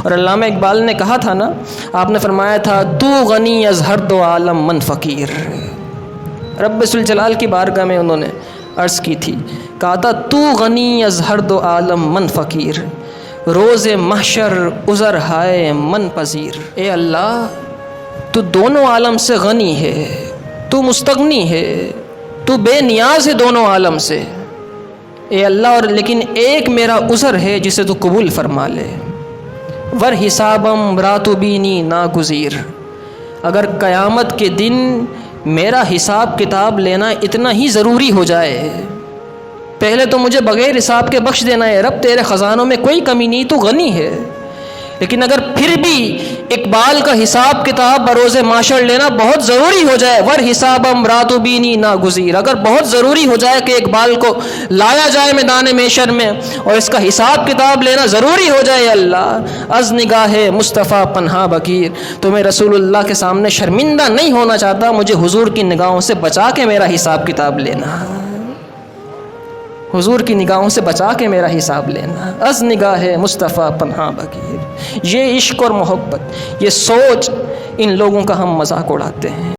اور علامہ اقبال نے کہا تھا نا، آپ نے فرمایا تھا تو غنی از ہر دو عالم من فقیر. رب ذوالجلال کی بارگاہ میں انہوں نے عرض کی تھی، کہا تھا تو غنی از ہر دو عالم من فقیر، روز محشر عذر ہائے من پذیر. اے اللہ تو دونوں عالم سے غنی ہے، تو مستغنی ہے، تو بے نیاز ہے دونوں عالم سے. اے اللہ اور لیکن ایک میرا عذر ہے جسے تو قبول فرما لے. ور حسابم راتو بینی ناگزیر، اگر قیامت کے دن میرا حساب کتاب لینا اتنا ہی ضروری ہو جائے، پہلے تو مجھے بغیر حساب کے بخش دینا ہے رب، تیرے خزانوں میں کوئی کمی نہیں، تو غنی ہے. لیکن اگر پھر بھی اقبال کا حساب کتاب بروز معاشر لینا بہت ضروری ہو جائے، ور حسابم راتو بینی ناگزیر، اگر بہت ضروری ہو جائے کہ اقبال کو لایا جائے میدان محشر میں اور اس کا حساب کتاب لینا ضروری ہو جائے، اللہ از نگاہ مصطفیٰ پنہا بگیر، تو میں رسول اللہ کے سامنے شرمندہ نہیں ہونا چاہتا، مجھے حضور کی نگاہوں سے بچا کے میرا حساب کتاب لینا، حضور کی نگاہوں سے بچا کے میرا حساب لینا. از نگاہ مصطفیٰ پنہا بگیر. یہ عشق اور محبت، یہ سوچ، ان لوگوں کا ہم مذاق اڑاتے ہیں.